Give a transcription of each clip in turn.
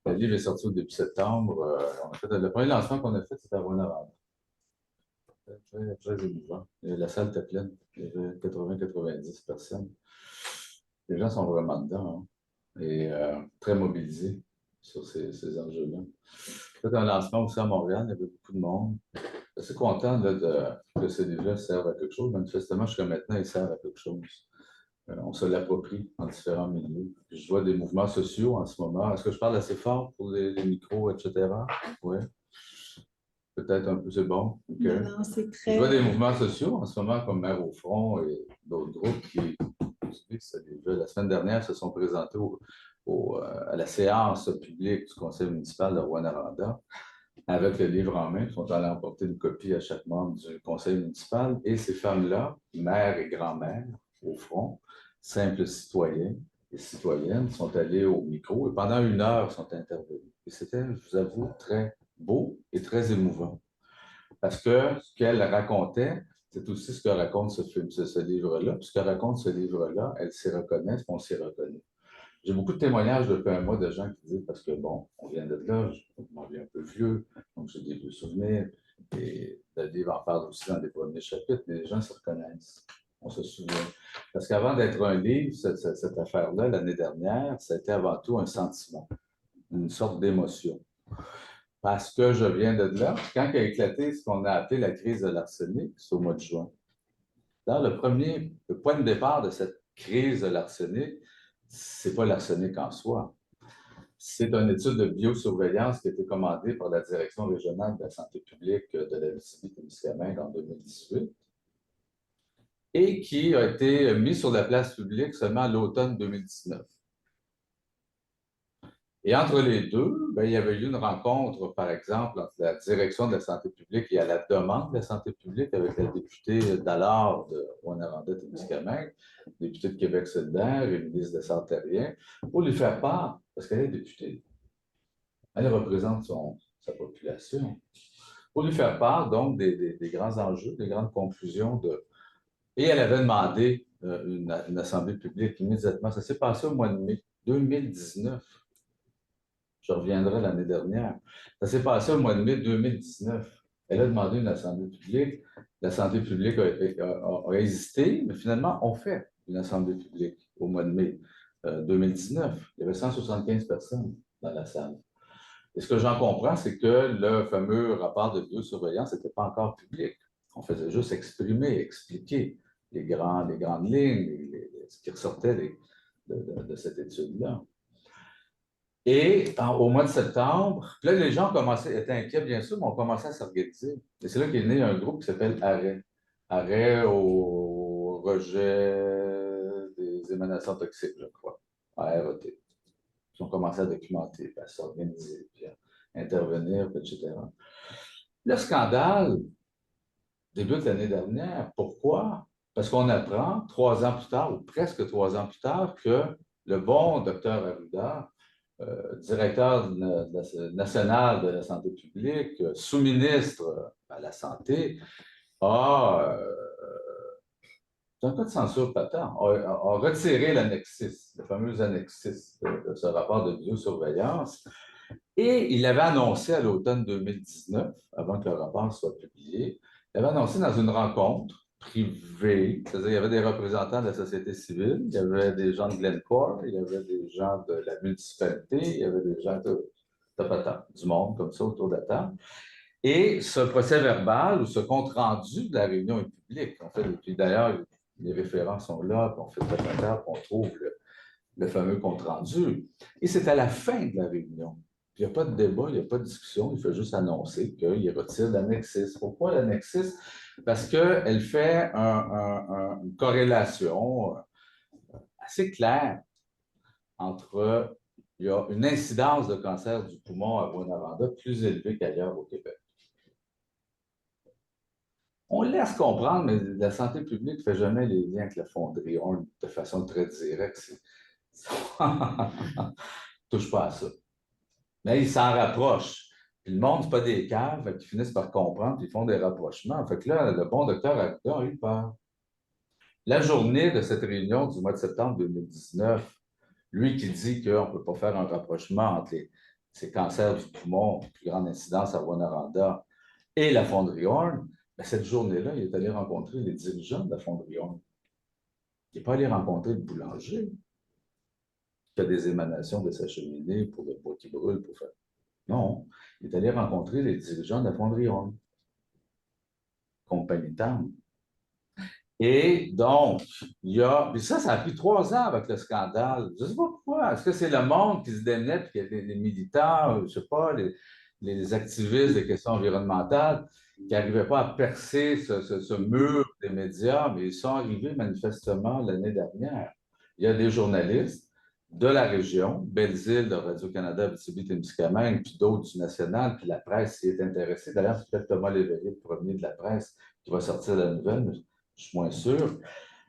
Le livre est sorti au début septembre. On a fait, le premier lancement qu'on a fait, c'était à Rwanda. Très, très émouvant. Et la salle était pleine. Il y avait 80-90 personnes. Les gens sont vraiment dedans, hein, et très mobilisés sur ces enjeux-là. J'ai fait un lancement aussi à Montréal, il y avait beaucoup de monde. Je suis content là, que ces livres-là servent à quelque chose. Manifestement, jusqu'à maintenant, ils servent à quelque chose. On se l'approprie en différents milieux. Puis je vois des mouvements sociaux en ce moment. Est-ce que je parle assez fort pour les micros, etc.? Oui. Peut-être un peu, c'est bon. OK. Non, non, c'est Je vois très... des mouvements sociaux en ce moment, comme Mère au front et d'autres groupes qui, la semaine dernière, se sont présentés à la séance publique du conseil municipal de Rwanda avec le livre en main. Ils sont allés emporter une copie à chaque membre du conseil municipal. Et ces femmes-là, mères et grand-mères, au front, simples citoyens et citoyennes, sont allées au micro et pendant 1 heure sont intervenues. Et c'était, je vous avoue, très beau et très émouvant. Parce que ce qu'elle racontait, c'est aussi ce que raconte ce film, ce livre-là. Puis ce que raconte ce livre-là, elle s'y reconnaît, on s'y reconnaît. J'ai beaucoup de témoignages depuis un mois de gens qui disent, parce que bon, on vient de là, je m'en viens un peu vieux, donc j'ai des vieux souvenirs. Et le livre en parle aussi dans les premiers chapitres, mais les gens se reconnaissent. On se souvient. Parce qu'avant d'être un livre, cette affaire-là, l'année dernière, c'était avant tout un sentiment, une sorte d'émotion. Parce que je viens de là, quand a éclaté ce qu'on a appelé la crise de l'arsenic, c'est au mois de juin. Dans le point de départ de cette crise de l'arsenic, c'est pas l'arsenic en soi. C'est une étude de biosurveillance qui a été commandée par la Direction régionale de la santé publique de la Témiscamingue en 2018 et qui a été mise sur la place publique seulement à l'automne 2019. Et entre les deux, il y avait eu une rencontre, par exemple, entre la direction de la santé publique et à la demande de la santé publique avec la députée d'alors de Rwanda-Témiscamingue, députée de Québec solidaire et ministre de Santé-Rien, pour lui faire part, parce qu'elle est députée, elle représente sa population, pour lui faire part donc des grands enjeux, des grandes conclusions de... Et elle avait demandé une assemblée publique immédiatement. Ça s'est passé au mois de mai 2019. Je reviendrai l'année dernière. Ça s'est passé au mois de mai 2019. Elle a demandé une assemblée publique. L'assemblée publique a hésité, mais finalement, on fait une assemblée publique au mois de mai 2019. Il y avait 175 personnes dans la salle. Et ce que j'en comprends, c'est que le fameux rapport de biosurveillance n'était pas encore public. On faisait juste exprimer, expliquer les grandes lignes, ce qui ressortait de cette étude-là. Et au mois de septembre, là, les gens étaient inquiets, bien sûr, mais on commençait à s'organiser. Et c'est là qu'est né un groupe qui s'appelle Arrêt. Arrêt au rejet des émanations toxiques, je crois, ARET. Ils ont commencé à documenter, à s'organiser, puis à intervenir, etc. Le scandale débute l'année dernière. Pourquoi? Parce qu'on apprend 3 ans plus tard, ou presque 3 ans plus tard, que le bon docteur Arruda, directeur national de la santé publique, sous-ministre à la santé, a, c'est un cas de censure patent, a retiré l'annexe 6, le fameux annexe 6 de ce rapport de biosurveillance. Et il avait annoncé à l'automne 2019, avant que le rapport soit publié, il avait annoncé dans une rencontre privée, c'est-à-dire il y avait des représentants de la société civile, il y avait des gens de Glencore, il y avait des gens de la municipalité, il y avait des gens du monde comme ça autour de la table. Et ce procès-verbal ou ce compte-rendu de la réunion est public. En fait, et puis d'ailleurs, les référents sont là, puis on fait le on trouve le fameux compte-rendu. Et c'est à la fin de la réunion. Il n'y a pas de débat, il n'y a pas de discussion, il fait juste annoncer qu'il retire l'annexe 6. Pourquoi l'annexe 6? Parce qu'elle fait une corrélation assez claire entre, il y a une incidence de cancer du poumon à Rwanda plus élevée qu'ailleurs au Québec. On laisse comprendre, mais la santé publique ne fait jamais les liens avec la fonderie. On, de façon très directe, touche pas à ça. Mais ils s'en rapprochent. Puis le monde, c'est pas des caves qui finissent par comprendre, puis ils font des rapprochements. Fait que là, le bon docteur Arruda a eu peur. La journée de cette réunion du mois de septembre 2019, lui qui dit qu'on ne peut pas faire un rapprochement entre c'est cancer du poumon, plus grande incidence à Rwanda et la fonderie Horn, ben, cette journée-là, il est allé rencontrer les dirigeants de la fonderie Horn. Il n'est pas allé rencontrer le boulanger qui a des émanations de sa cheminée pour le bois qui brûle. Pour faire... Non, il est allé rencontrer les dirigeants de la fonderie Horn, compagnie Tam. Et donc, il y a. Puis ça a pris 3 ans avec le scandale. Je ne sais pas pourquoi. Est-ce que c'est le monde qui se démenait, puis qu'il y a les militants, je ne sais pas, les activistes des questions environnementales qui n'arrivaient pas à percer ce mur des médias, mais ils sont arrivés manifestement l'année dernière. Il y a des journalistes de la région, Belle-Île de Radio-Canada, Abitibi-Témiscamingue, puis d'autres du national, puis la presse s'y est intéressée. D'ailleurs, c'est peut-être Thomas Léveillé, le premier de la presse, qui va sortir la nouvelle, mais je suis moins sûr.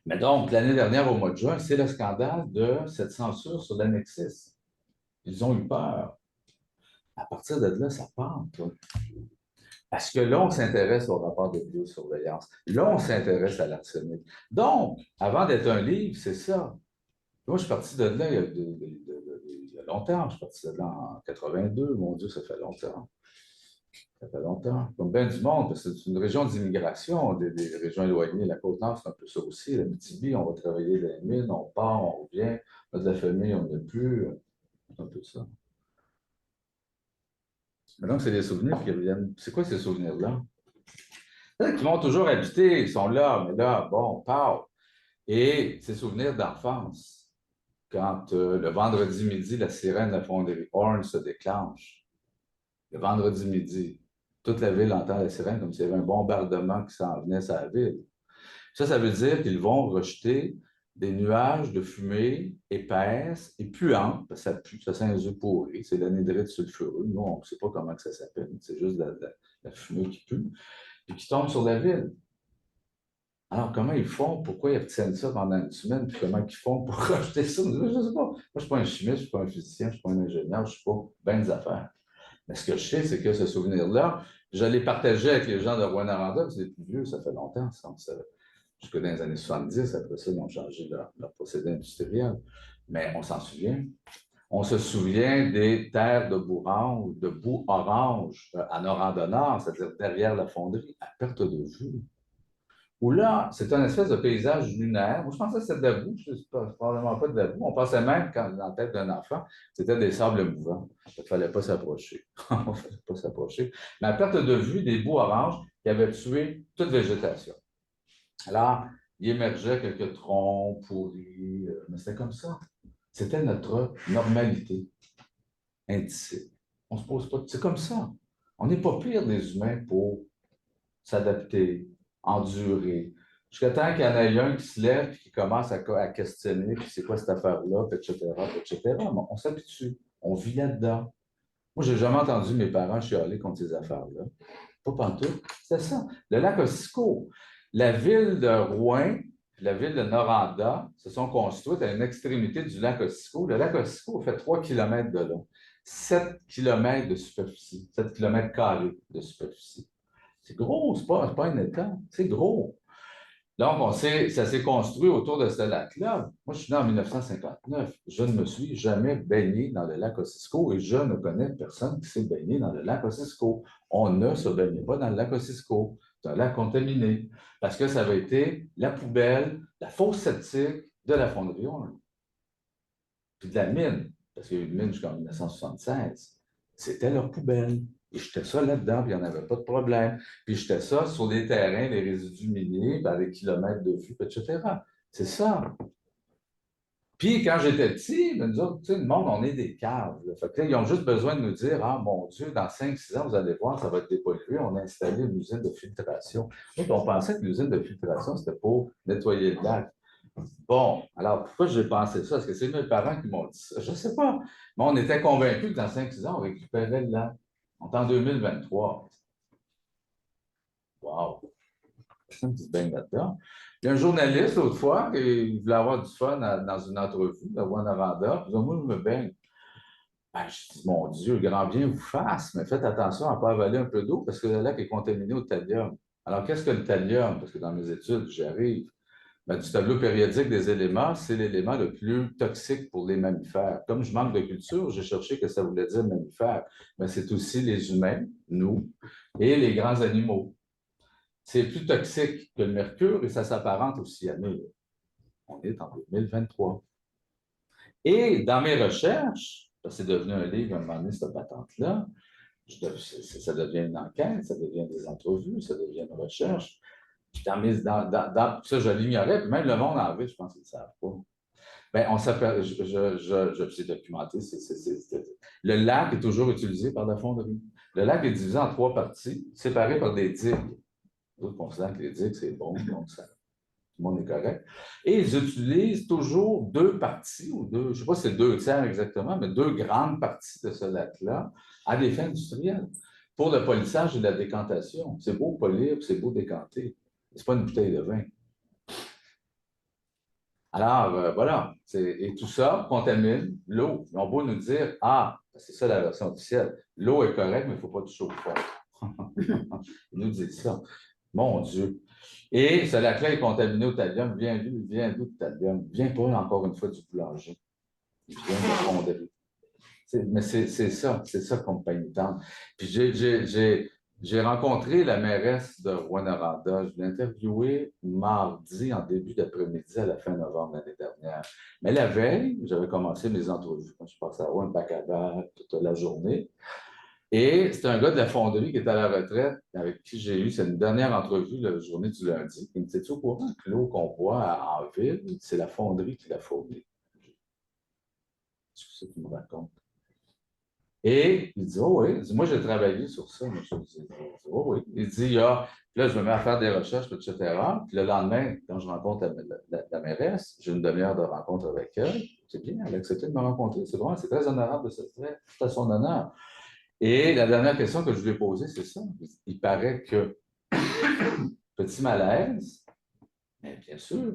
Mais donc, l'année dernière, au mois de juin, c'est le scandale de cette censure sur l'annexis. Ils ont eu peur. À partir de là, ça part. Parce que là, on s'intéresse au rapport de biosurveillance. Là, on s'intéresse à l'arsenic. Donc, avant d'être un livre, c'est ça. Moi, je suis parti de là il y a longtemps. Je suis parti de là en 82. Mon Dieu, ça fait longtemps. Ça fait longtemps. Comme bien du monde, parce que c'est une région d'immigration, des régions éloignées. La Côte-Nord, c'est un peu ça aussi. La Abitibi, on va travailler dans les mines, on part, on revient. On a de la famille, on n'a plus. C'est un peu ça. Mais donc, c'est des souvenirs qui reviennent. C'est quoi ces souvenirs-là? Ils vont toujours habiter, ils sont là, mais là, bon, on parle. Et ces souvenirs d'enfance, quand le vendredi midi, la sirène de la fonderie Horn se déclenche. Le vendredi midi, toute la ville entend la sirène comme s'il y avait un bombardement qui s'en venait sur la ville. Ça veut dire qu'ils vont rejeter des nuages de fumée épaisse et puante, parce que ça pue, ça sent un œuf pourri, c'est l'anhydrite sulfureux. Nous, on ne sait pas comment que ça s'appelle, c'est juste la fumée qui pue, puis qui tombe sur la ville. Alors, comment ils font? Pourquoi ils retiennent ça pendant une semaine? Puis comment ils font pour rejeter ça? Je ne sais pas. Moi, je ne suis pas un chimiste, je ne suis pas un physicien, je ne suis pas un ingénieur, je ne suis pas bien des affaires. Mais ce que je sais, c'est que ce souvenir-là, je l'ai partagé avec les gens de Rwanda, c'est les plus vieux, ça fait longtemps, jusque dans les années 70. Après ça, ils ont changé leur procédé industriel. Mais on s'en souvient. On se souvient des terres de boue orange à Noranda-Nord, c'est-à-dire derrière la fonderie, à perte de vue. Où là, c'est un espèce de paysage lunaire. Moi, je pensais que c'était de la boue, probablement pas de la boue. On pensait même, quand, dans la tête d'un enfant, c'était des sables mouvants. Il ne fallait pas s'approcher. Il ne fallait pas s'approcher. Mais à perte de vue, des boues oranges qui avaient tué toute végétation. Alors, il émergeait quelques troncs pourris, mais c'était comme ça. C'était notre normalité indicible. On ne se pose pas. C'est comme ça. On n'est pas pire des humains pour s'adapter, endurer. Jusqu'à temps qu'il y en ait un qui se lève et qui commence à questionner, puis c'est quoi cette affaire-là, etc., etc. On s'habitue. On vit là-dedans. Moi, je n'ai jamais entendu mes parents chialer contre ces affaires-là. Pas pantoute. C'est ça. Le lac Ossisco. La ville de Rouen et la ville de Noranda se sont construites à une extrémité du lac Ossisco. Le lac Ossisco fait 3 km de long, 7 km de superficie, 7 km carrés de superficie. C'est gros, c'est pas un étang, c'est gros. Donc, ça s'est construit autour de ce lac-là. Moi, je suis né en 1959. Je ne me suis jamais baigné dans le lac Ossisco et je ne connais personne qui s'est baigné dans le lac Ossisco. On ne se baignait pas dans le lac Ossisco. C'est un lac contaminé parce que ça avait été la poubelle, la fosse septique de la fonderie Horn. Puis de la mine, parce qu'il y a eu une mine jusqu'en 1976. C'était leur poubelle. Et jetais ça là-dedans, puis il n'y en avait pas de problème. Puis jetais ça sur des terrains, des résidus miniers, à des kilomètres de vue, etc. C'est ça. Puis quand j'étais petit, nous autres, tu sais, le monde, on est des caves. Là. Fait que là, ils ont juste besoin de nous dire: ah mon Dieu, dans 5-6 ans, vous allez voir, ça va être dépollué. On a installé une usine de filtration. Donc, on pensait que l'usine de filtration, c'était pour nettoyer le lac. Bon, alors pourquoi j'ai pensé ça? Est-ce que c'est mes parents qui m'ont dit ça? Je ne sais pas. Mais on était convaincus que dans 5-6 ans, on récupérait le lac. On est en 2023. Wow! Personne qui se baigne là-dedans. Il y a un journaliste, l'autre fois, qui voulait avoir du fun dans une entrevue de Rwanda. Puis moi, je me baigne. Ben, je dis, mon Dieu, grand bien vous fasse, mais faites attention à ne pas avaler un peu d'eau parce que le lac est contaminé au thallium. Alors, qu'est-ce que le thallium? Parce que dans mes études, j'y arrive. Ben, du tableau périodique des éléments, c'est l'élément le plus toxique pour les mammifères. Comme je manque de culture, j'ai cherché ce que ça voulait dire mammifères. Mais c'est aussi les humains, nous, et les grands animaux. C'est plus toxique que le mercure et ça s'apparente au cyanure. On est en 2023. Et dans mes recherches, c'est devenu un livre à un moment donné, cette patente-là, ça devient une enquête, ça devient des entrevues, ça devient une recherche. Puis ça, je l'ignorais, puis même le monde en ville, je pense qu'ils ne le savent pas. Bien, on s'appelle, je suis documenté, le lac est toujours utilisé par la fonderie. Le lac est divisé en 3 parties, séparées par des digues. D'autres considèrent que les digues, c'est bon, donc ça, tout le monde est correct. Et ils utilisent toujours 2 parties, ou 2, je ne sais pas si c'est 2 tiers exactement, mais 2 grandes parties de ce lac-là à des fins industrielles pour le polissage et la décantation. C'est beau polir, c'est beau décanter. Ce n'est pas une bouteille de vin. Alors, voilà. Et tout ça contamine l'eau. Ils ont beau nous dire, ah, c'est ça la version officielle. L'eau est correcte, mais il ne faut pas toucher au fond. Ils nous disent ça. Mon Dieu. Et ce lac-là est contaminé au thallium. Vient d'où le thallium? Vient pas, encore une fois, du boulanger. Il vient de la fonderie. Mais c'est ça comme pénitente. Puis j'ai rencontré la mairesse de Rouyn-Noranda. Je l'ai interviewée mardi en début d'après-midi à la fin novembre l'année dernière. Mais la veille, j'avais commencé mes entrevues. Quand je passais à Rouen, bac à bac, toute la journée. Et c'est un gars de la fonderie qui est à la retraite, avec qui j'ai eu cette dernière entrevue la journée du lundi. Il me dit, tu au courant que l'eau qu'on boit en ville, c'est la fonderie qui l'a fournie. C'est ça qu'il me raconte. Et il dit, oh oui, il dit, moi j'ai travaillé sur ça. Moi, je dis, oh oui. Il dit, là, je me mets à faire des recherches, etc. Puis le lendemain, quand je rencontre la mairesse, j'ai une demi-heure de rencontre avec elle. C'est bien, elle a accepté de me rencontrer. C'est très honorable de se faire. C'est à son honneur. Et la dernière question que je lui ai posée, c'est ça. Il paraît que petit malaise, mais bien sûr,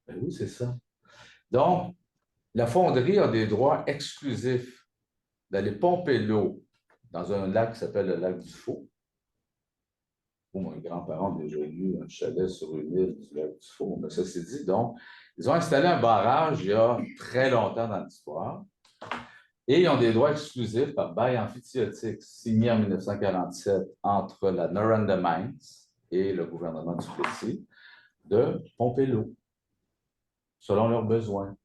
ben oui, c'est ça. Donc, la fonderie a des droits exclusifs d'aller pomper l'eau dans un lac qui s'appelle le lac du Faux. Mes grands-parents ont déjà eu un chalet sur une île du lac du Faux. Mais ça s'est dit, donc, ils ont installé un barrage il y a très longtemps dans l'histoire et ils ont des droits exclusifs par bail amphithéotique signé en 1947 entre la Noranda Mines et le gouvernement du Plessis de pomper l'eau selon leurs besoins.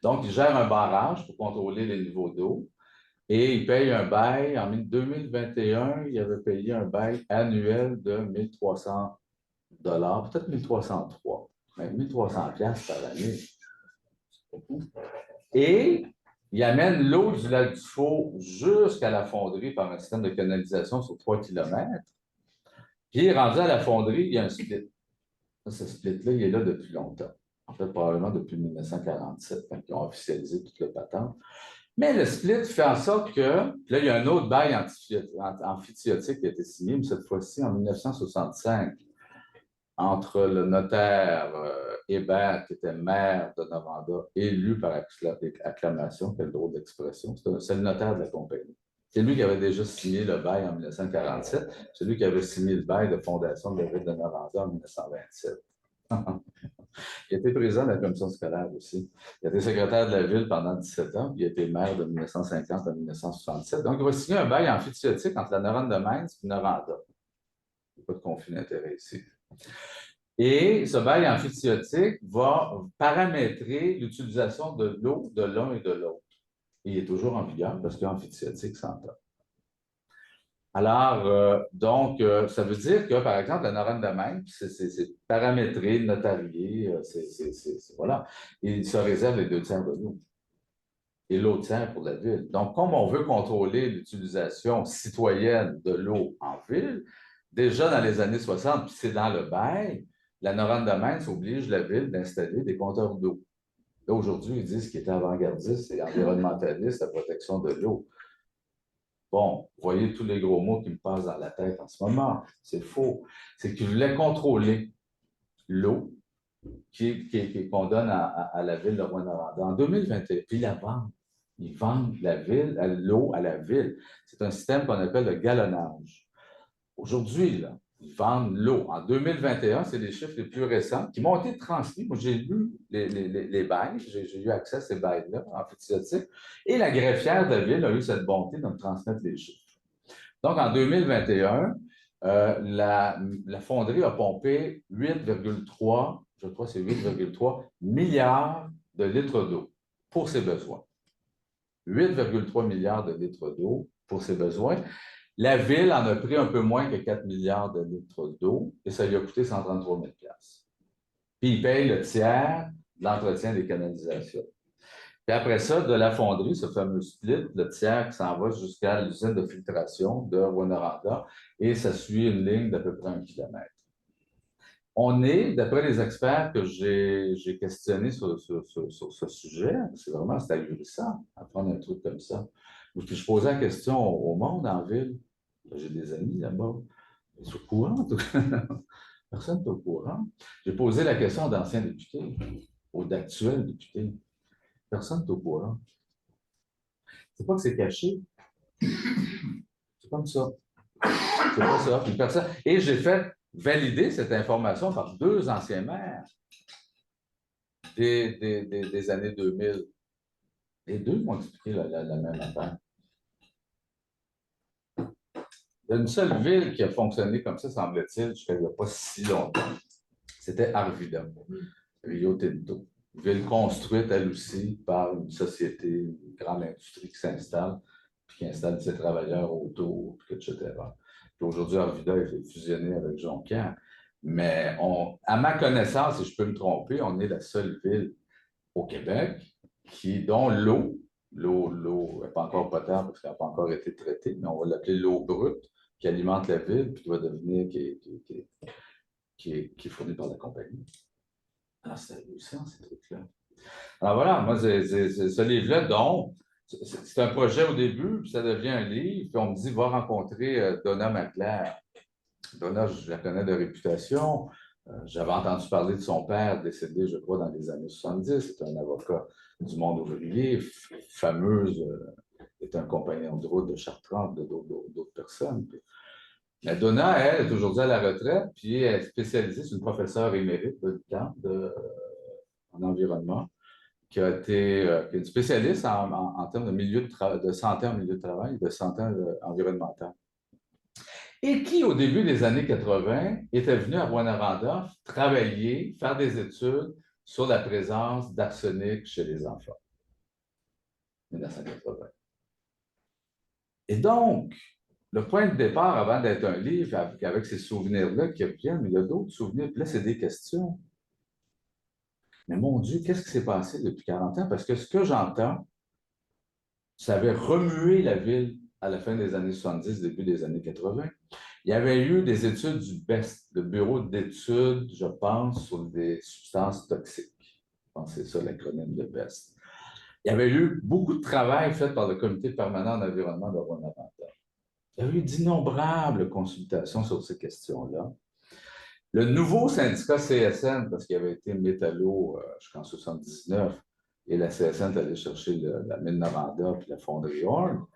Donc, ils gèrent un barrage pour contrôler les niveaux d'eau. Et il paye un bail. En 2021, il avait payé un bail annuel de 1300 $, peut-être 1303, mais 1300 $ par année. Et il amène l'eau du lac du Faux jusqu'à la fonderie par un système de canalisation sur 3 km. Puis, rendu à la fonderie, il y a un split. Ce split-là, il est là depuis longtemps. En fait, probablement depuis 1947, quand ils ont officialisé toute le patente. Mais le split fait en sorte que, là, il y a un autre bail amphithéotique qui a été signé, mais cette fois-ci en 1965, entre le notaire Hébert, qui était maire de Noranda, élu par acclamation, quel drôle d'expression, c'est le notaire de la compagnie. C'est lui qui avait déjà signé le bail en 1947, c'est lui qui avait signé le bail de fondation de la ville de Noranda en 1927. Il a été président de la commission scolaire aussi. Il a été secrétaire de la ville pendant 17 ans, puis il a été maire de 1950 à 1967. Donc, il va signer un bail amphithéotique entre la Noranda Mines et Noranda. Il n'y a pas de conflit d'intérêt ici. Et ce bail amphithéotique va paramétrer l'utilisation de l'eau de l'un et de l'autre. Il est toujours en vigueur parce qu'amphithéotique s'entend. Alors, ça veut dire que, par exemple, la Noranda Mines, c'est paramétré, notarié, voilà. Il se réserve les 2 tiers de l'eau. Et l'autre tiers pour la ville. Donc, comme on veut contrôler l'utilisation citoyenne de l'eau en ville, déjà dans les années 60, puis c'est dans le bail, la Noranda Mines oblige la ville d'installer des compteurs d'eau. Là, aujourd'hui, ils disent qu'il est avant-gardiste et environnementaliste, la protection de l'eau. Bon, vous voyez tous les gros mots qui me passent dans la tête en ce moment. C'est faux. C'est qu'ils voulaient contrôler l'eau qu'on donne à la ville de Rouyn-Noranda. En 2021, puis la vente. Ils vendent l'eau à la ville. C'est un système qu'on appelle le galonnage. Aujourd'hui, là, Ils vendent l'eau. En 2021, c'est les chiffres les plus récents qui m'ont été transmis. Moi, j'ai lu les bails, j'ai eu accès à ces bails-là en fait, et la greffière de la ville a eu cette bonté de me transmettre les chiffres. Donc, en 2021, la fonderie a pompé 8,3, je crois que c'est 8,3 milliards de litres d'eau pour ses besoins. 8,3 milliards de litres d'eau pour ses besoins. La ville en a pris un peu moins que 4 milliards de litres d'eau et ça lui a coûté 133 000 $. Puis il paye le tiers de l'entretien des canalisations. Puis après ça, de la fonderie, ce fameux split, le tiers qui s'en va jusqu'à l'usine de filtration de Rwanda, et ça suit une ligne d'à peu près 1 kilomètre. On est, d'après les experts que j'ai questionnés sur ce sujet, c'est ahurissant d'apprendre un truc comme ça. Puis je posais la question au monde en ville. J'ai des amis là-bas. Ils sont au courant, tout. Personne n'est au courant. J'ai posé la question aux d'anciens députés, aux d'actuels députés. Personne n'est au courant. C'est pas que c'est caché. C'est comme ça. C'est pas ça. Puis personne... Et j'ai fait valider cette information par 2 anciens maires des années 2000. Les 2 m'ont expliqué la même affaire. Il y a une seule ville qui a fonctionné comme ça, semble-t-il, jusqu'à il n'y a pas si longtemps. C'était Arvida, Rio Tinto. Une ville construite, elle aussi, par une société, une grande industrie qui s'installe, puis qui installe ses travailleurs autour, etc. Puis aujourd'hui, Arvida est fusionné avec Jonquière. Mais à ma connaissance, et je peux me tromper, on est la seule ville au Québec dont l'eau n'est pas encore potable parce qu'elle n'a pas encore été traitée, mais on va l'appeler l'eau brute, qui alimente la ville, puis qui va devenir, qui est fournie par la compagnie. Alors, c'est hallucinant, ces trucs-là. Alors voilà, moi, ce livre-là, donc, c'est un projet au début, puis ça devient un livre, puis on me dit, va rencontrer Donna McClair. Donna, je la connais de réputation. J'avais entendu parler de son père, décédé, je crois, dans les années 70. C'est un avocat du monde ouvrier, fameuse, est un compagnon de route de Chartrand, d'autres personnes. Mais Donna, elle, est aujourd'hui à la retraite, puis elle est spécialisée, c'est une professeure émérite de l'UQAM en environnement, qui est une spécialiste en termes de santé en milieu de travail, de santé environnementale. Et qui, au début des années 80, était venu à Rwanda travailler, faire des études sur la présence d'arsenic chez les enfants. 1980. Et donc, le point de départ, avant d'être un livre, avec ces souvenirs-là qui reviennent, mais il y a d'autres souvenirs, puis là, c'est des questions. Mais mon Dieu, qu'est-ce qui s'est passé depuis 40 ans? Parce que ce que j'entends, ça avait remué la ville à la fin des années 70, début des années 80. Il y avait eu des études du BEST, le Bureau d'études, je pense, sur des substances toxiques. Je pense que c'est ça l'acronyme de BEST. Il y avait eu beaucoup de travail fait par le Comité permanent en environnement de Rwanda. Il y a eu d'innombrables consultations sur ces questions-là. Le nouveau syndicat CSN, parce qu'il avait été métallo jusqu'en 1979, et la CSN est allée chercher la mine Noranda puis la fonderie Horn,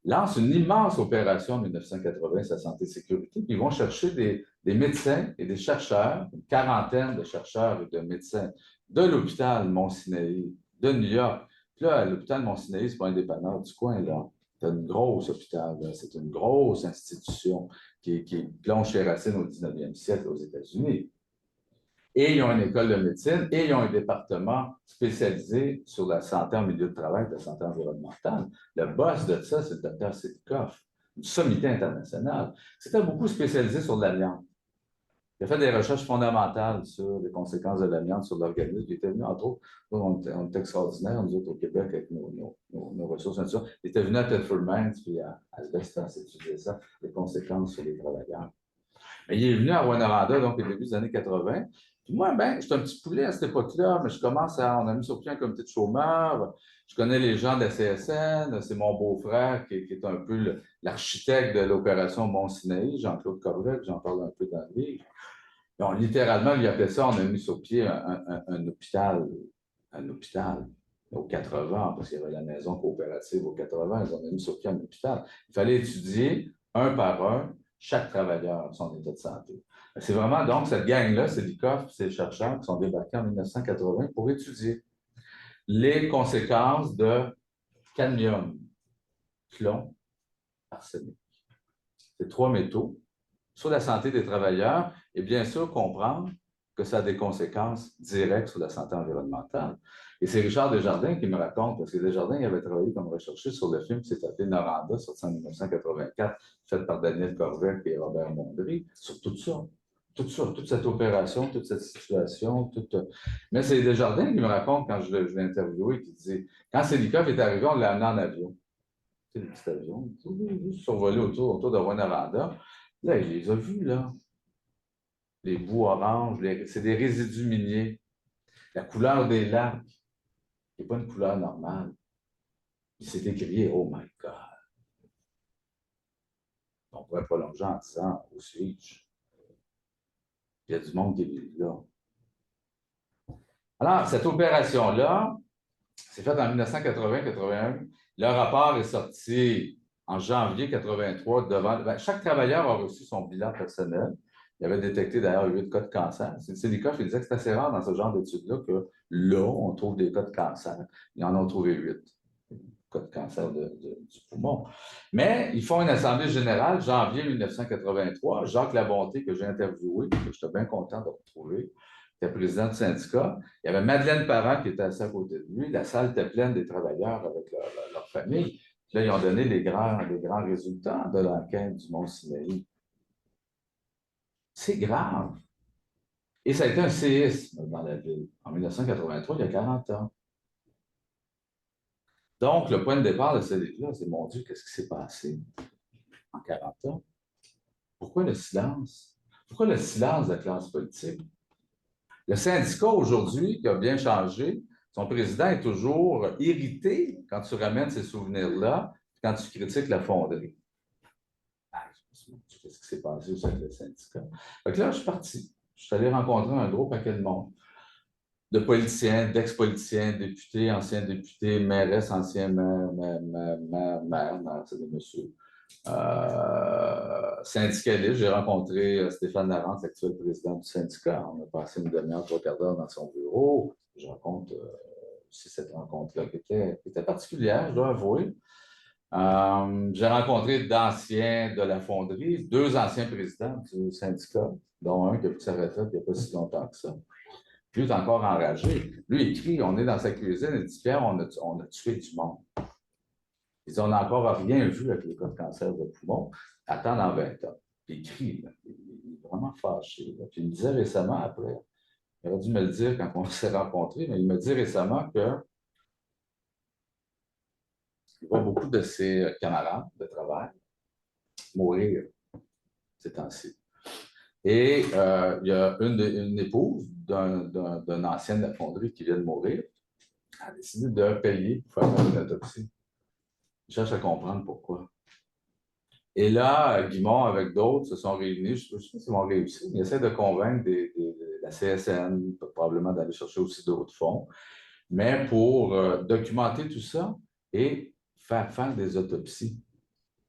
lance une immense opération en 1980 sur la santé et sécurité, puis ils vont chercher des médecins et des chercheurs, une quarantaine de chercheurs et de médecins de l'hôpital Mont-Sinaï de New York. Puis là, l'hôpital Mont-Sinaï, c'est pas un dépanneur du coin, là. C'est un gros hôpital, c'est une grosse institution qui plonge ses racines au 19e siècle aux États-Unis. Et ils ont une école de médecine et ils ont un département spécialisé sur la santé en milieu de travail, la santé environnementale. Le boss de ça, c'est le docteur Sidikoff, une sommité internationale. C'était beaucoup spécialisé sur l'amiante. Il a fait des recherches fondamentales sur les conséquences de l'amiante sur l'organisme. Il était venu, entre autres, on est extraordinaires, nous autres au Québec, avec nos ressources naturelles. Il était venu à Thetford Mines, puis à Asbestos, étudier ça, les conséquences sur les travailleurs. Mais il est venu à Rwanda, donc au début des années 80. Puis moi, ben, j'étais un petit poulet à cette époque-là, mais on a mis sur pied un comité de chômeurs. Je connais les gens de la CSN, c'est mon beau-frère qui est un peu l'architecte de l'opération Mont-Sinaï, Jean-Claude Corvette, j'en parle un peu dans le livre. Donc, littéralement, il appelait ça, on a mis sur pied un hôpital aux 80, parce qu'il y avait la maison coopérative aux 80, ils ont mis sur pied un hôpital. Il fallait étudier un par un chaque travailleur son état de santé. C'est vraiment, donc, cette gang-là, c'est l'ICOF, ces chercheurs qui sont débarqués en 1980 pour étudier les conséquences de cadmium, plomb, arsenic. Ces trois métaux sur la santé des travailleurs et bien sûr comprendre que ça a des conséquences directes sur la santé environnementale. Et c'est Richard Desjardins qui me raconte, parce que Desjardins il avait travaillé comme recherchiste sur le film qui s'est appelé Noranda, sorti en 1984, fait par Daniel Corvette et Robert Mondry, sur tout ça. Tout ça, toute cette opération, toute cette situation, toute... Mais c'est Desjardins qui me raconte, quand je l'ai interviewé, qui dit, quand Sélikov est arrivé, on l'a amené en avion. Tu sais, les petits avions, juste survolé autour de Rwanda. Là, il les a vus, là. Les bouts oranges, c'est des résidus miniers. La couleur des lacs n'est pas une couleur normale. Il s'est écrit, oh my God. On pourrait prolonger en disant, où suis-je? Il y a du monde qui est là. Alors, cette opération-là, c'est faite en 1980-81. Le rapport est sorti en janvier 83 devant. Ben, chaque travailleur a reçu son bilan personnel. Il avait détecté d'ailleurs 8 cas de cancer. C'est Sélikov, il disait que c'est assez rare dans ce genre d'études-là que là, on trouve des cas de cancer. Ils en ont trouvé 8 cas de cancer du poumon. Mais ils font une assemblée générale, janvier 1983. Jacques Labonté, que j'ai interviewé, que j'étais bien content de retrouver, qui était président du syndicat. Il y avait Madeleine Parent qui était assise à côté de lui. La salle était pleine des travailleurs avec leur famille. Puis là, ils ont donné les grands résultats de l'enquête du Mont-Sinaï. C'est grave. Et ça a été un séisme dans la ville en 1983, il y a 40 ans. Donc, le point de départ de ce livre-là, c'est, mon Dieu, qu'est-ce qui s'est passé en 40 ans? Pourquoi le silence? Pourquoi le silence de la classe politique? Le syndicat, aujourd'hui, qui a bien changé, son président est toujours irrité quand tu ramènes ces souvenirs-là, quand tu critiques la fonderie. Ah, qu'est-ce qui s'est passé aussi avec le syndicat? Donc là, je suis parti. Je suis allé rencontrer un gros paquet de monde, de politiciens, d'ex-politiciens, députés, anciens députés, maires, anciens maires, c'est des messieurs. Syndicaliste, j'ai rencontré Stéphane Larente, actuel président du syndicat. On a passé une demi-heure, trois quarts d'heure dans son bureau. Je raconte aussi cette rencontre-là qui était particulière, je dois avouer. J'ai rencontré d'anciens de la fonderie, deux anciens présidents du syndicat, dont un qui a pris sa retraite il n'y a pas si longtemps que ça. Lui est encore enragé. Lui, il crie, on est dans sa cuisine, il dit, Pierre, on a tué du monde. Ils disent, on n'a encore rien vu avec les cas de cancer de poumon. Attends dans 20 ans. Puis il crie, là. Il est vraiment fâché. Là. Puis il me disait récemment, après, il aurait dû me le dire quand on s'est rencontrés, mais il me dit récemment qu'il voit beaucoup de ses camarades de travail mourir ces temps-ci. Et il y a une épouse d'un ancien de la fonderie qui vient de mourir. Elle a décidé de payer pour faire une autopsie. Je cherche à comprendre pourquoi. Et là, Guimond, avec d'autres, se sont réunis. Je ne sais pas s'ils vont réussir, mais ils essaient de convaincre la CSN, probablement d'aller chercher aussi d'autres fonds, mais pour documenter tout ça et faire des autopsies.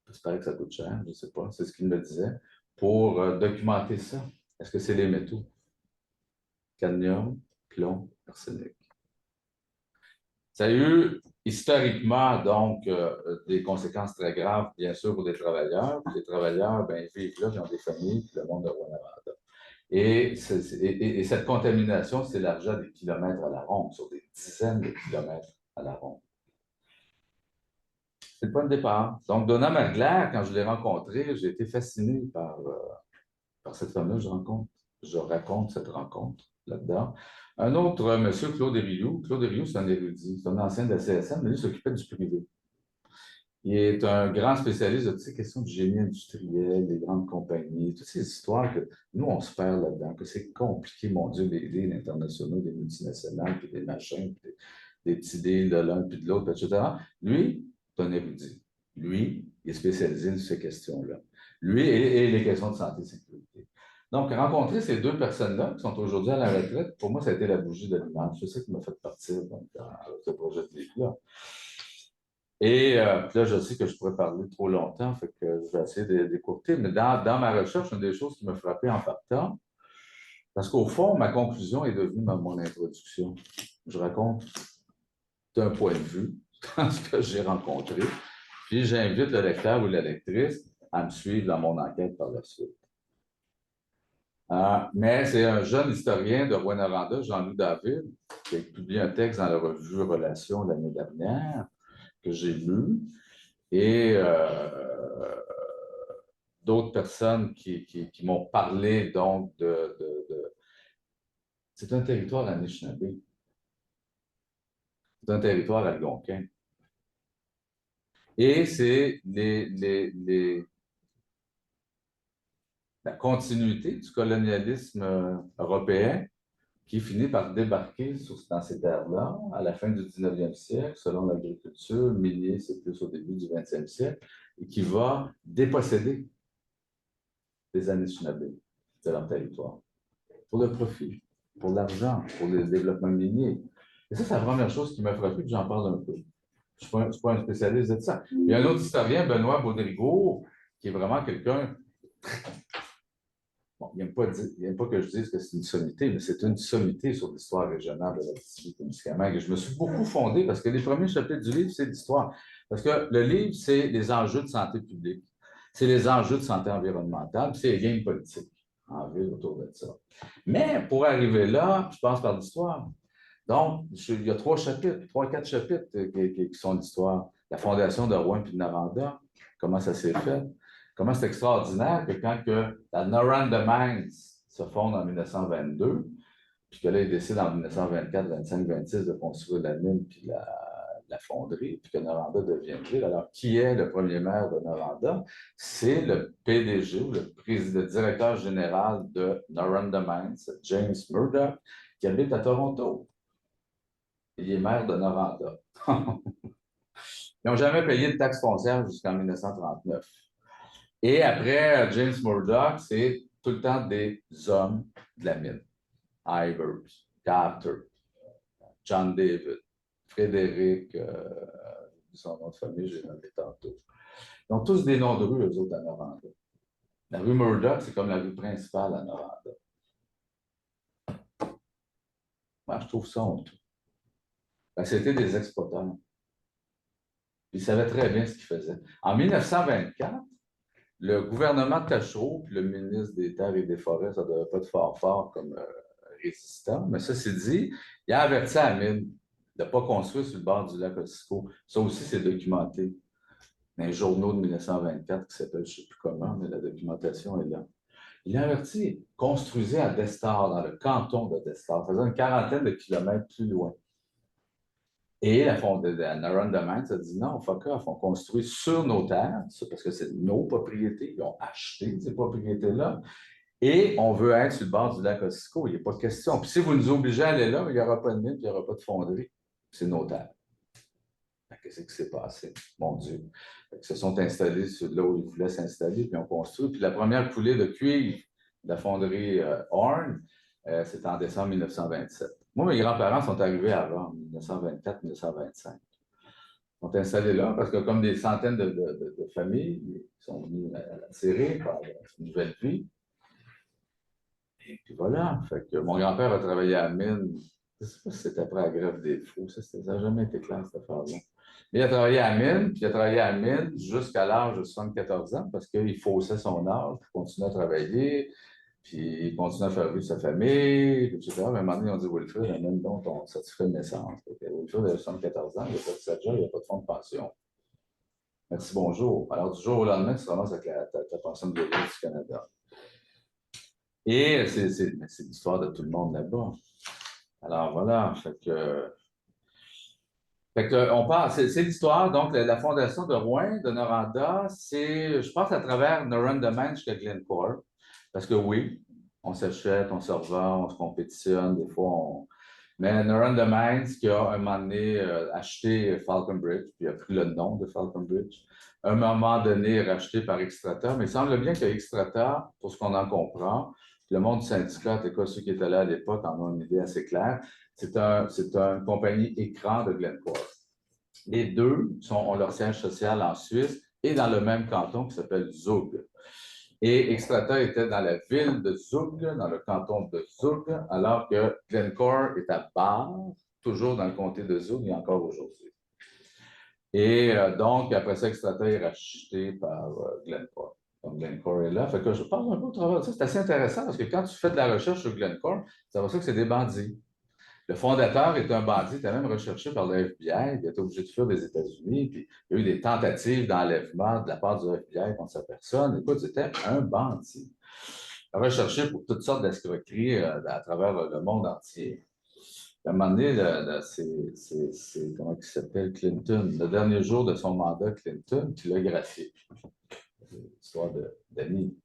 J'espère que ça coûte cher, je ne sais pas, c'est ce qu'il me disait, pour documenter ça. Est-ce que c'est les métaux? Cadmium, plomb, arsenic. Ça a eu historiquement, donc, des conséquences très graves, bien sûr, pour les travailleurs. Les travailleurs, ben, ils vivent là, ils ont des familles, puis le monde de Rwanda. Et cette contamination s'élargit à des kilomètres à la ronde, sur des dizaines de kilomètres à la ronde. C'est le point de départ. Donc, Donna Mergler, quand je l'ai rencontrée, j'ai été fasciné par cette femme-là. Je raconte cette rencontre là-dedans. Un autre monsieur, Claude Rioux. Claude Rioux, c'est un érudit, c'est un ancien de la CSN, mais lui s'occupait du privé. Il est un grand spécialiste de toutes ces questions du génie industriel, des grandes compagnies, toutes ces histoires que nous, on se perd là-dedans, que c'est compliqué, mon Dieu, des deals internationaux, des multinationales, puis des machins, puis des petits deals de l'un puis de l'autre, etc. Lui, c'est un érudit. Lui, il est spécialisé dans ces questions-là. Lui et les questions de santé et sécurité. Donc, rencontrer ces deux personnes-là qui sont aujourd'hui à la retraite, pour moi, ça a été la bougie de l'image. C'est ça qui m'a fait partir donc, dans ce projet de livre-là. Et puis là, je sais que je pourrais parler trop longtemps, fait que je vais essayer d'écourter. Mais dans ma recherche, une des choses qui m'a frappé en partant, parce qu'au fond, ma conclusion est devenue mon introduction. Je raconte d'un point de vue dans ce que j'ai rencontré, puis j'invite le lecteur ou la lectrice à me suivre dans mon enquête par la suite. Mais c'est un jeune historien de Rwanda, Jean-Loup David, qui a publié un texte dans la revue Relations l'année dernière, que j'ai lu, et d'autres personnes qui m'ont parlé donc de... C'est un territoire Anishinaabe, c'est un territoire algonquin. Et c'est la continuité du colonialisme européen qui finit par débarquer dans ces terres-là à la fin du 19e siècle, selon l'agriculture. Minier, c'est plus au début du 20e siècle, et qui va déposséder les Anishinaabe de leur territoire pour le profit, pour l'argent, pour le développement minier. Et ça, c'est la première chose qui m'a frappé, que j'en parle un peu. Je ne suis pas un spécialiste de ça. Il y a un autre historien, Benoît Baudrigaud, qui est vraiment quelqu'un. Bon, il n'aime pas que je dise que c'est une sommité, mais c'est une sommité sur l'histoire régionale de la Témiscamingue. Et je me suis beaucoup fondé parce que les premiers chapitres du livre, c'est l'histoire. Parce que le livre, c'est les enjeux de santé publique, c'est les enjeux de santé environnementale, puis c'est les gains politiques en ville autour de ça. Mais pour arriver là, je passe par l'histoire. Donc, il y a 4 chapitres qui sont l'histoire. La fondation de Rouen puis de Noranda, comment ça s'est fait. Comment c'est extraordinaire que quand la Noranda Mines se fonde en 1922, puis que là, ils décident en 1924, 25, 26 de construire la mine puis la fonderie, puis que Noranda devient ville. Alors, qui est le premier maire de Noranda? C'est le PDG, ou le directeur général de Noranda Mines, James Murdoch, qui habite à Toronto. Il est maire de Noranda. Ils n'ont jamais payé de taxes foncières jusqu'en 1939. Et après, James Murdoch, c'est tout le temps des hommes de la mine. Ivers, Carter, John David, Frédéric, son nom de famille, j'ai nommé tantôt. Ils ont tous des noms de rue, eux autres, à Noranda. La rue Murdoch, c'est comme la rue principale à Noranda. Moi, je trouve ça honteux. C'était des exploitants. Ils savaient très bien ce qu'ils faisaient. En 1924, le gouvernement de Tachereau, puis le ministre des Terres et des Forêts, ça ne devait pas être fort comme résistant, mais ça, c'est dit, il a averti la mine de ne pas construire sur le bord du lac Otsiko. Ça aussi, c'est documenté dans les journaux de 1924 qui s'appellent, je ne sais plus comment, mais la documentation est là. Il a averti, construisez à Destar, dans le canton de Destar, faisant une quarantaine de kilomètres plus loin. Et la Noranda Mines a dit non, fuck off, on construit sur nos terres, parce que c'est nos propriétés, ils ont acheté ces propriétés-là, et on veut être sur le bord du lac Otsiko, il n'y a pas de question. Puis si vous nous obligez à aller là, il n'y aura pas de mine, il n'y aura pas de fonderie. C'est nos terres. Qu'est-ce qui s'est passé? Mon Dieu. Ils se sont installés sur là où ils voulaient s'installer, puis on construit. Puis la première coulée de cuivre de la fonderie Horn, c'était en décembre 1927. Moi, mes grands-parents sont arrivés avant, 1924-1925. Ils sont installés là parce que comme des centaines de familles, ils sont venus à la série par une nouvelle vie. Et puis voilà. Fait que mon grand-père a travaillé à la mine. Je ne sais pas si c'était après la grève des fous. Ça n'a jamais été clair, cette affaire-là. Mais il a travaillé à la mine, puis il a travaillé à la mine jusqu'à l'âge de 74 ans parce qu'il faussait son âge pour continuer à travailler. Puis il continue à faire vivre sa famille, etc. Mais à un moment donné, on dit Wilfrid, amène donc ton certificat de naissance. Wilfrid a 74 ans, il n'a pas de 7 jours, il n'a pas de fonds de pension. Merci, bonjour. Alors, du jour au lendemain, tu te ramasses avec ta pension de vieillesse du Canada. Et c'est l'histoire de tout le monde là-bas. Alors voilà, on parle, c'est l'histoire, donc la fondation de Rouen, de Noranda, c'est, je pense, à travers Noranda Mines jusqu'à Glencore. Parce que oui, on s'achète, on se revend, on se compétitionne, des fois Mais Noranda Mines, qui a un moment donné acheté Falconbridge, puis a pris le nom de Falconbridge, à un moment donné racheté par Xstrata, mais il semble bien que Xstrata, pour ce qu'on en comprend, le monde du syndicat, en tout cas ceux qui étaient là à l'époque en ont une idée assez claire, c'est une compagnie écran de Glencore. Les deux ont leur siège social en Suisse et dans le même canton qui s'appelle Zug. Et Xstrata était dans la ville de Zug, dans le canton de Zug, alors que Glencore est à Bar, toujours dans le comté de Zug et encore aujourd'hui. Et donc, après ça, Xstrata est racheté par Glencore. Donc, Glencore est là. Fait que je parle un peu au travers de ça. C'est assez intéressant parce que quand tu fais de la recherche sur Glencore, ça va ça que c'est des bandits. Le fondateur est un bandit, il était même recherché par le FBI, il a été obligé de fuir des États-Unis, puis il y a eu des tentatives d'enlèvement de la part du FBI contre sa personne. Écoute, c'était un bandit. Recherché pour toutes sortes d'escroqueries à travers le monde entier. À un moment donné, comment il s'appelle, Clinton, le dernier jour de son mandat, Clinton, qui l'a gracié. Histoire d'amis.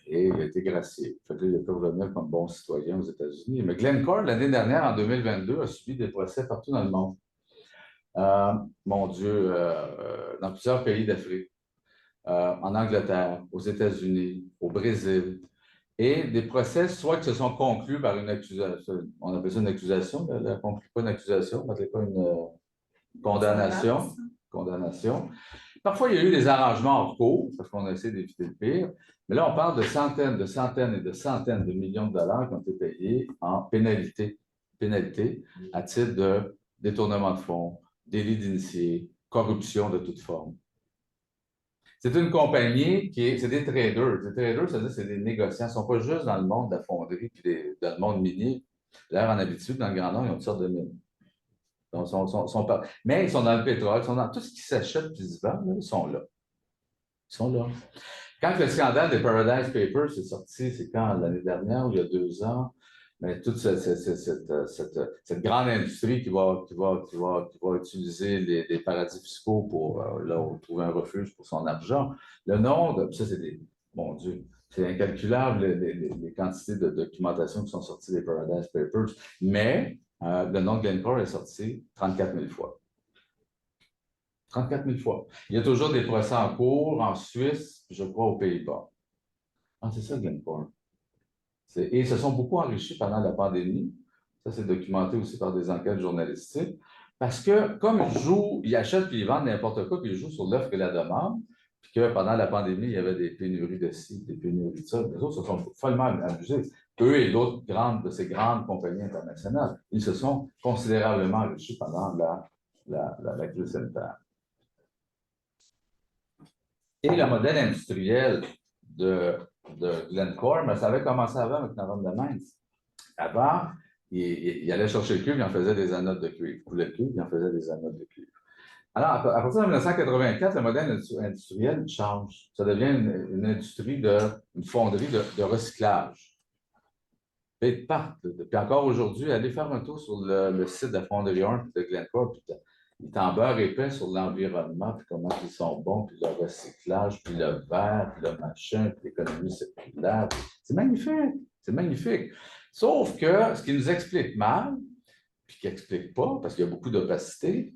Et il a été gracié. Fait que là, il a pu revenir comme bon citoyen aux États-Unis. Mais Glencore, l'année dernière, en 2022, a subi des procès partout dans le monde. Mon Dieu, dans plusieurs pays d'Afrique, en Angleterre, aux États-Unis, au Brésil. Et des procès, soit qui se sont conclus par une accusation, on appelle ça une accusation, elle ne conclut pas une accusation, mais c'est pas une condamnation. Condamnation. Parfois, il y a eu des arrangements en cours, parce qu'on a essayé d'éviter le pire. Mais là, on parle de centaines et de centaines de millions de dollars qui ont été payés en pénalité à titre de détournement de fonds, délit d'initié, corruption de toute forme. C'est une compagnie c'est des traders. Des traders, c'est-à-dire c'est des négociants. Ils ne sont pas juste dans le monde de la fonderie puis dans le monde minier. D'ailleurs, en habitude, dans le Grand Nord, ils ont toutes sortes de mines. Donc, mais ils sont dans le pétrole, ils sont dans tout ce qui s'achète et se vend, ils sont là. Ils sont là. Quand le scandale des Paradise Papers est sorti, c'est quand l'année dernière ou il y a 2 ans, mais toute cette grande industrie qui va utiliser les paradis fiscaux pour trouver un refuge pour son argent, le nom de ça, mon Dieu, c'est incalculable les quantités de documentation qui sont sorties des Paradise Papers, mais le nom de Glencore est sorti 34 000 fois. 34 000 fois. Il y a toujours des procès en cours en Suisse, je crois aux Pays-Bas. Ah, c'est ça, Glencore. Et ils se sont beaucoup enrichis pendant la pandémie. Ça, c'est documenté aussi par des enquêtes journalistiques. Parce que, comme ils achètent puis ils vendent n'importe quoi, puis ils jouent sur l'offre et la demande, puis que pendant la pandémie, il y avait des pénuries de ci, des pénuries de ça, les autres se sont follement amusés. Eux et d'autres de ces grandes compagnies internationales, ils se sont considérablement enrichis pendant la crise sanitaire. Et le modèle industriel de Glencore, mais ça avait commencé avant avec November Mines. Avant, il allait chercher le cuivre, il en faisait des anodes de cuivre. Il coulait le cuivre, il en faisait des anodes de cuivre. Alors, à partir de 1984, le modèle industriel change. Ça devient une industrie une fonderie de recyclage. Puis encore aujourd'hui, allez faire un tour sur le site de la fonderie Horn de Glencore, puis ils t'en beurre épais sur l'environnement, puis comment ils sont bons, puis le recyclage, puis le verre, puis le machin, puis l'économie circulaire. C'est magnifique, c'est magnifique. Sauf que ce qui nous explique mal, puis qui n'explique pas, parce qu'il y a beaucoup d'opacité,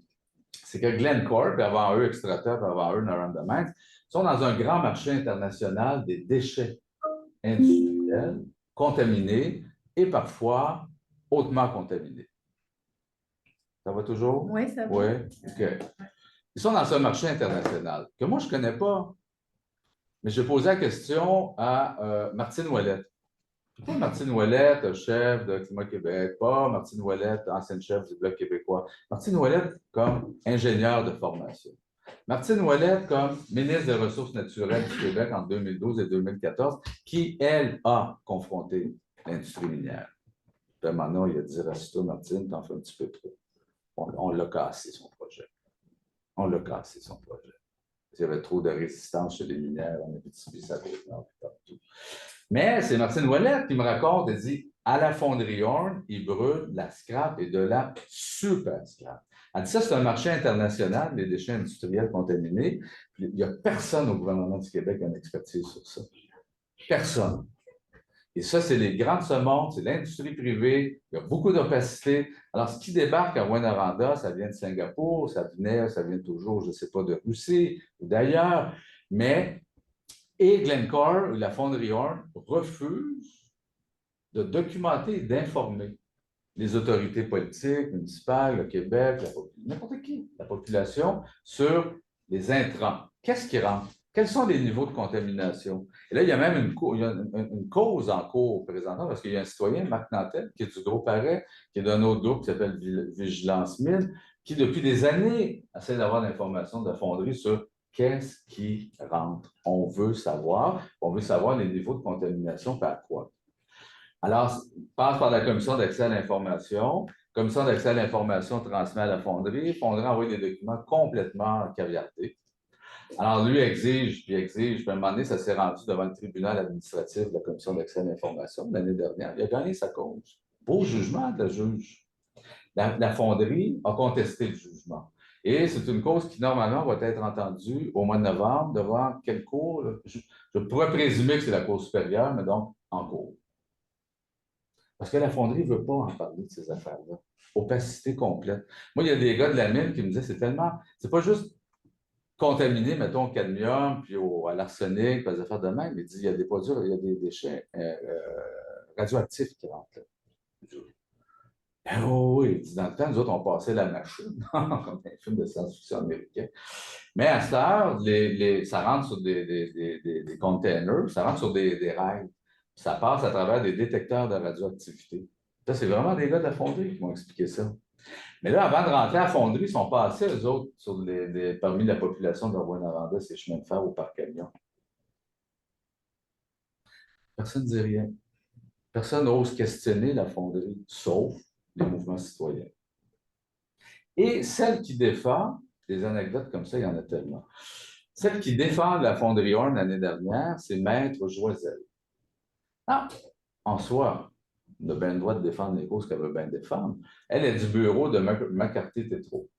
c'est que Glencore, puis avant eux, Xstrata, puis avant eux, Noranda Mines, sont dans un grand marché international des déchets industriels contaminés et parfois hautement contaminés. Ça va toujours? Oui, ça va. Oui, OK. Ils sont dans un marché international que moi, je ne connais pas. Mais j'ai posé la question à Martine Ouellette. Pas Martine Ouellette, chef de Climat Québec, pas Martine Ouellette, ancienne chef du Bloc québécois. Martine Ouellette comme ingénieure de formation. Martine Ouellette comme ministre des Ressources naturelles du Québec en 2012 et 2014, qui, elle, a confronté l'industrie minière. Puis maintenant, il a dit, rassure-toi, Martine, t'en fais un petit peu trop. On l'a cassé, son projet. On l'a cassé, son projet. Il y avait trop de résistance chez les mineurs, on avait subi ça partout. Mais c'est Martine Ouellette qui me raconte, elle dit, à la fonderie Horn, ils brûlent la scrap et de la super scrap. Elle dit ça, c'est un marché international, les déchets industriels contaminés. Puis, il n'y a personne au gouvernement du Québec qui a une expertise sur ça. Personne. Et ça, c'est les grands de ce monde, c'est l'industrie privée, il y a beaucoup d'opacité. Alors, ce qui débarque à Rwanda, ça vient de Singapour, ça vient toujours, je ne sais pas, de Russie ou d'ailleurs, mais Glencore, la fonderie Horn, refuse de documenter et d'informer les autorités politiques, municipales, le Québec, n'importe qui, la population, sur les intrants. Qu'est-ce qui rentre? Quels sont les niveaux de contamination? Et là, il y a même une cause en cours présentement, parce qu'il y a un citoyen, Marc Nantel, qui est du groupe Arrêt, qui est d'un autre groupe qui s'appelle Vigilance 1000, qui, depuis des années, essaie d'avoir l'information de la fonderie sur qu'est-ce qui rentre. On veut savoir les niveaux de contamination par quoi. Alors, passe par la commission d'accès à l'information. Commission d'accès à l'information transmet à la fonderie. Fonderie envoie des documents complètement caviardés. Alors, lui exige, puis à un moment donné, ça s'est rendu devant le tribunal administratif de la commission d'accès à l'information l'année dernière. Il a gagné sa cause. Beau jugement de la juge. La fonderie a contesté le jugement. Et c'est une cause qui, normalement, va être entendue au mois de novembre devant quelle cour? Je pourrais présumer que c'est la Cour supérieure, mais donc en cours. Parce que la fonderie ne veut pas en parler de ces affaires-là. Opacité complète. Moi, il y a des gars de la mine qui me disaient, c'est pas juste contaminé, mettons, au cadmium, puis à l'arsenic, puis aux affaires de même. Il dit, il y a des produits, il y a des déchets radioactifs qui rentrent là. Oh oui, il dit, dans le temps, nous autres, on passait la machine, comme dans les films de science-fiction américains. Mais à cette heure, ça rentre sur des containers, ça rentre sur des rails. Ça passe à travers des détecteurs de radioactivité. Ça, c'est vraiment des gars de la fonderie qui m'ont expliqué ça. Mais là, avant de rentrer à la fonderie, ils sont passés, eux autres, parmi la population de Rouen-Noranda, ces chemins de fer au parc camion. Personne ne dit rien. Personne n'ose questionner la fonderie, sauf les mouvements citoyens. Et celle qui défend, des anecdotes comme ça, il y en a tellement. Celle qui défend la fonderie Horn l'année dernière, c'est Maître Joiselle. Ah, en soi, on a bien le droit de défendre les causes qu'elle veut bien défendre. Elle est du bureau de McCarthy-Tétrault.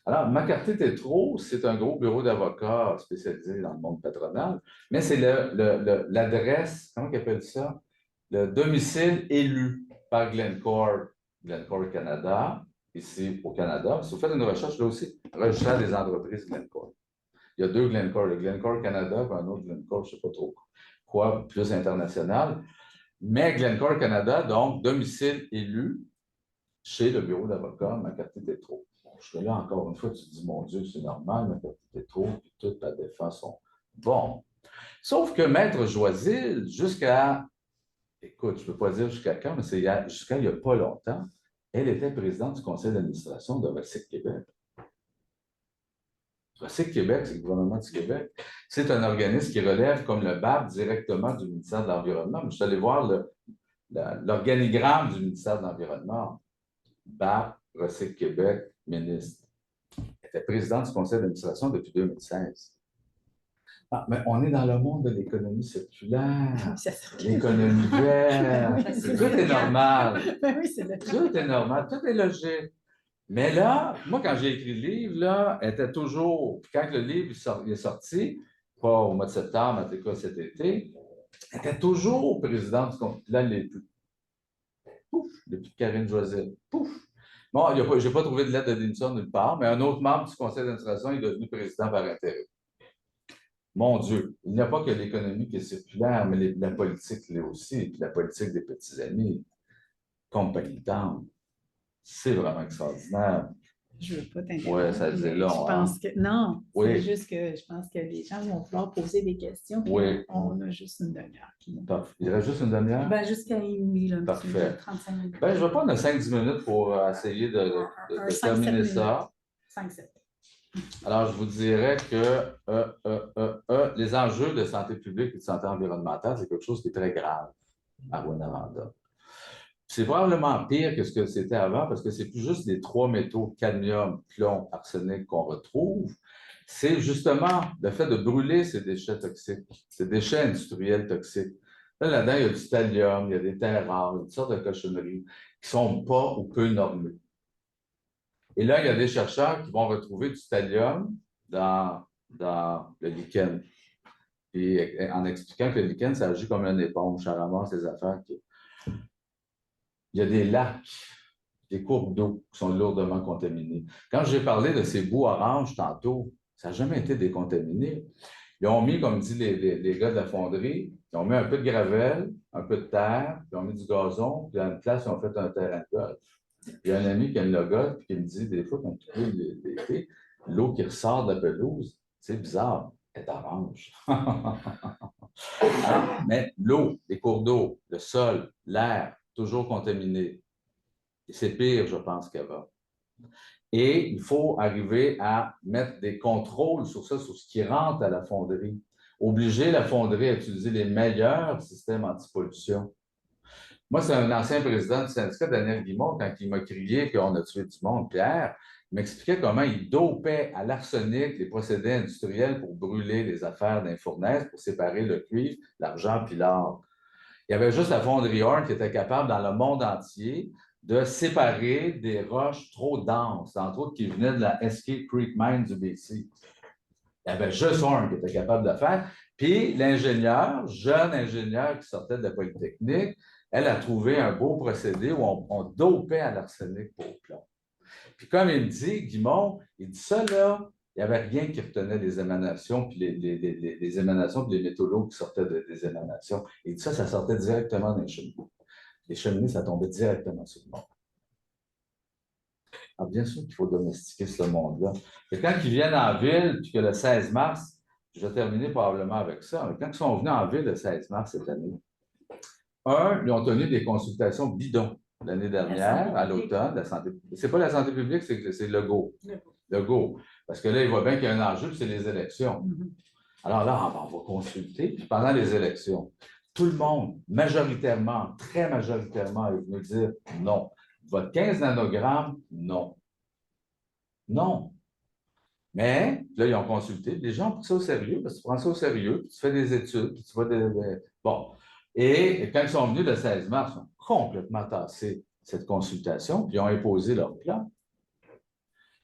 Alors, McCarthy-Tétrault, c'est un gros bureau d'avocats spécialisé dans le monde patronal, mais c'est l'adresse, comment ils appellent ça? Le domicile élu par Glencore Canada, ici au Canada. Si vous faites une recherche, là aussi, recherche des entreprises Glencore. Il y a deux Glencore, le Glencore Canada et un autre Glencore, je ne sais pas trop quoi, plus international. Mais Glencore Canada, donc, domicile élu chez le bureau d'avocat McCarthy-Tétrault. Bon, je suis là encore une fois, tu te dis, mon Dieu, c'est normal, McCarthy-Tétrault, puis toute la défense sont bons. Sauf que Maître Joisille, écoute, je ne peux pas dire jusqu'à quand, mais c'est jusqu'à il n'y a pas longtemps, elle était présidente du conseil d'administration de Recyc Québec. Recyc Québec, c'est le gouvernement du Québec. C'est un organisme qui relève comme le BAP directement du ministère de l'Environnement. Je suis allé voir l'organigramme du ministère de l'Environnement. BAP, Recyc Québec, ministre. Elle était présidente du conseil d'administration depuis 2016. Ah, mais on est dans le monde de l'économie circulaire, l'économie verte. Tout est normal. Tout est normal, tout est logique. Mais là, moi, quand j'ai écrit le livre, là, elle était toujours. Puis quand le livre est sorti, pas au mois de septembre, en tout cas cet été, elle était toujours présidente du conseil. Là, elle n'est plus. Pouf, depuis Karine Joiselle. Pouf. Bon, je n'ai pas trouvé de lettre de démission nulle part, mais un autre membre du conseil d'administration est devenu président par intérêt. Mon Dieu, il n'y a pas que l'économie qui est circulaire, mais la politique l'est aussi, puis la politique des petits amis. Compagnie d'âme. C'est vraiment extraordinaire. Je ne veux pas t'interrompre. Oui, ça faisait long. Je pense que non, oui. C'est juste que je pense que les gens vont pouvoir poser des questions. Oui. On a juste une demi-heure. Il reste juste une demi-heure? Ben, jusqu'à une demi, là, parfait. 35 minutes. Ben, je vais prendre 5-10 minutes pour essayer de terminer ça. 5-7. Alors, je vous dirais que les enjeux de santé publique et de santé environnementale, c'est quelque chose qui est très grave à Rwanda. C'est probablement pire que ce que c'était avant parce que c'est plus juste les trois métaux, cadmium, plomb, arsenic qu'on retrouve. C'est justement le fait de brûler ces déchets toxiques, ces déchets industriels toxiques. Là-dedans, il y a du thallium, il y a des terres rares, une sorte de cochonneries qui ne sont pas ou peu normées. Et là, il y a des chercheurs qui vont retrouver du thallium dans le lichen. Et en expliquant que le lichen, ça agit comme une éponge, ça ramasse les affaires. Il y a des lacs, des courbes d'eau qui sont lourdement contaminés. Quand j'ai parlé de ces bouts oranges tantôt, ça n'a jamais été décontaminé. Ils ont mis, comme dit les gars de la fonderie, ils ont mis un peu de gravel, un peu de terre, puis ils ont mis du gazon, puis à une place, ils ont fait un terrain de golf. Il y a un ami qui aime le golf et qui me dit des fois, quand il pleut l'été, l'eau qui ressort de la pelouse, c'est bizarre, elle est orange. Mais l'eau, les cours d'eau, le sol, l'air, toujours contaminé. Et c'est pire, je pense, qu'avant. Et il faut arriver à mettre des contrôles sur ça, sur ce qui rentre à la fonderie. Obliger la fonderie à utiliser les meilleurs systèmes anti-pollution. Moi, c'est un ancien président du syndicat, Daniel Guimond, quand il m'a crié qu'on a tué du monde, Pierre, il m'expliquait comment il dopait à l'arsenic les procédés industriels pour brûler les affaires d'un fournaise, pour séparer le cuivre, l'argent puis l'or. Il y avait juste la fonderie Horn qui était capable, dans le monde entier, de séparer des roches trop denses, entre autres qui venaient de la Escape Creek Mine du BC. Il y avait juste Horn qui était capable de le faire. Puis l'ingénieur, jeune ingénieur qui sortait de la Polytechnique, elle a trouvé un beau procédé où on dopait à l'arsenic pour le plomb. Puis comme il me dit, Guimond, il dit ça là, il n'y avait rien qui retenait les émanations, puis les émanations, puis les métaux lourds qui sortaient des émanations. Il dit ça, ça sortait directement des cheminées. Les cheminées, ça tombait directement sur le monde. Alors, bien sûr qu'il faut domestiquer ce monde-là. Et quand ils viennent en ville, puis que le 16 mars, je vais terminer probablement avec ça, mais quand ils sont venus en ville le 16 mars cette année, ils ont tenu des consultations bidons l'année dernière, à l'automne, la santé publique. C'est pas la santé publique, c'est Legault. Legault. Parce que là, il voit bien qu'il y a un enjeu, puis c'est les élections. Alors là, on va consulter, puis pendant les élections, tout le monde, majoritairement, très majoritairement, est venu dire non. Votre 15 nanogrammes, non. Non. Mais là, ils ont consulté, les gens ont pris ça au sérieux, parce que tu prends ça au sérieux, puis tu fais des études, puis tu vas bon. Et quand ils sont venus le 16 mars, ils ont complètement tassé cette consultation, puis ils ont imposé leur plan.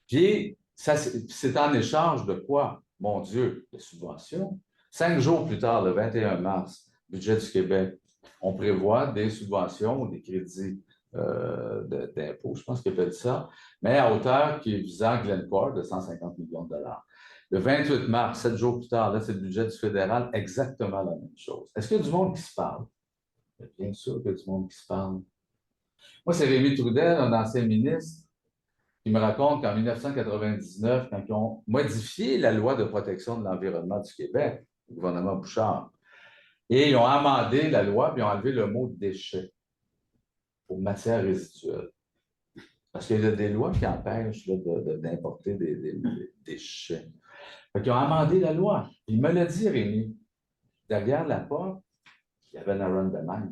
Puis, c'est en échange de quoi? Mon Dieu, de subventions. 5 jours plus tard, le 21 mars, budget du Québec, on prévoit des subventions ou des crédits d'impôts, je pense qu'ils appellent ça, mais à hauteur qui est visant Glencore de 150 millions de dollars. Le 28 mars, 7 jours plus tard, là, c'est le budget du fédéral, exactement la même chose. Est-ce qu'il y a du monde qui se parle? Bien sûr qu'il y a du monde qui se parle. Moi, c'est Rémi Trudel, un ancien ministre, qui me raconte qu'en 1999, quand ils ont modifié la loi de protection de l'environnement du Québec, le gouvernement Bouchard, et ils ont amendé la loi, puis ils ont enlevé le mot déchets pour matière résiduelle. Parce qu'il y a des lois qui empêchent d'importer des déchets. Fait qu'ils ont amendé la loi. Il me l'a dit, Rémi. Derrière la porte, il y avait Aaron Demans.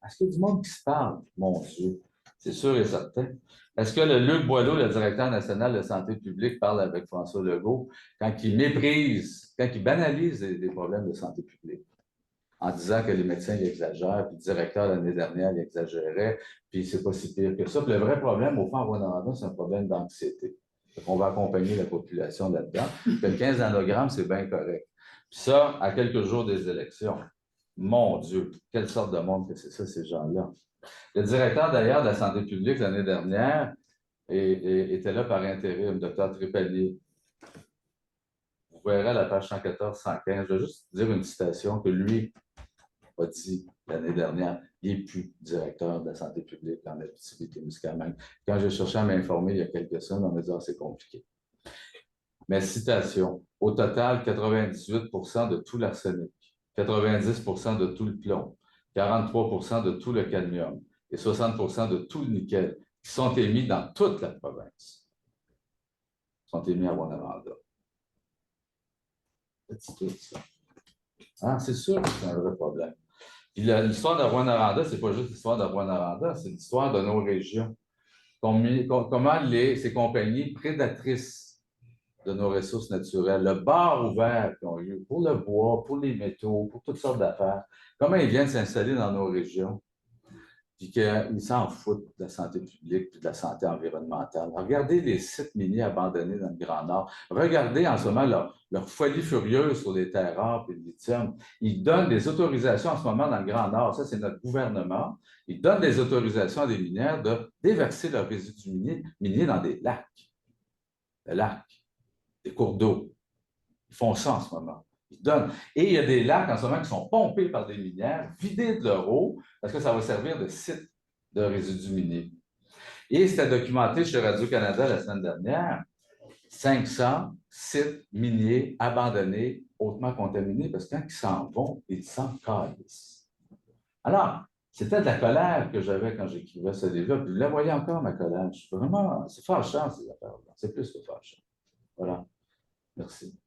Est-ce qu'il y a du monde qui se parle? Mon Dieu, c'est sûr et certain. Est-ce que le Luc Boileau, le directeur national de santé publique, parle avec François Legault quand il méprise, quand il banalise des problèmes de santé publique, en disant que les médecins ils exagèrent, puis le directeur l'année dernière il exagérait, puis c'est pas si pire que ça. Puis le vrai problème, au fond, en Rwanda, c'est un problème d'anxiété. On va accompagner la population là-dedans. Puis le 15 nanogrammes, c'est bien correct. Puis ça, à quelques jours des élections. Mon Dieu, quelle sorte de monde que c'est ça, ces gens-là. Le directeur, d'ailleurs, de la santé publique l'année dernière était là par intérim, Dr. Trépalier. Vous verrez à la page 114-115, je vais juste dire une citation que lui a dit l'année dernière. Il n'est plus directeur de la santé publique en Abitibi-Témiscamingue. Quand j'ai cherché à m'informer il y a quelques semaines, on m'a dit « c'est compliqué ». Mais citation, au total, 98 de tout l'arsenic, 90 de tout le plomb, 43 de tout le cadmium et 60 de tout le nickel qui sont émis dans toute la province sont émis à Rwanda. C'est sûr que c'est un vrai problème. Puis l'histoire de Rwanda, ce n'est pas juste l'histoire de Rwanda, c'est l'histoire de nos régions. Comment ces compagnies prédatrices de nos ressources naturelles, le bar ouvert qu'ils ont eu pour le bois, pour les métaux, pour toutes sortes d'affaires, comment ils viennent s'installer dans nos régions, puis qu'ils s'en foutent de la santé publique et de la santé environnementale. Regardez les sites miniers abandonnés dans le Grand Nord. Regardez en ce moment leur folie furieuse sur les terres rares et le lithium. Ils donnent des autorisations en ce moment dans le Grand Nord. Ça, c'est notre gouvernement. Ils donnent des autorisations à des minières de déverser leurs résidus miniers dans des lacs. Des lacs, des cours d'eau. Ils font ça en ce moment. Ils donnent. Et il y a des lacs en ce moment qui sont pompés par des minières, vidés de leur eau, parce que ça va servir de site de résidus miniers. Et c'était documenté chez Radio-Canada la semaine dernière, 500 sites miniers abandonnés, hautement contaminés, parce que quand ils s'en vont, ils s'en calissent. Alors, c'était de la colère que j'avais quand j'écrivais ce livre-là, puis vous la voyez encore, ma colère. Je suis vraiment, c'est fâchant, ces affaires-là. C'est plus que fâchant. Voilà. Merci.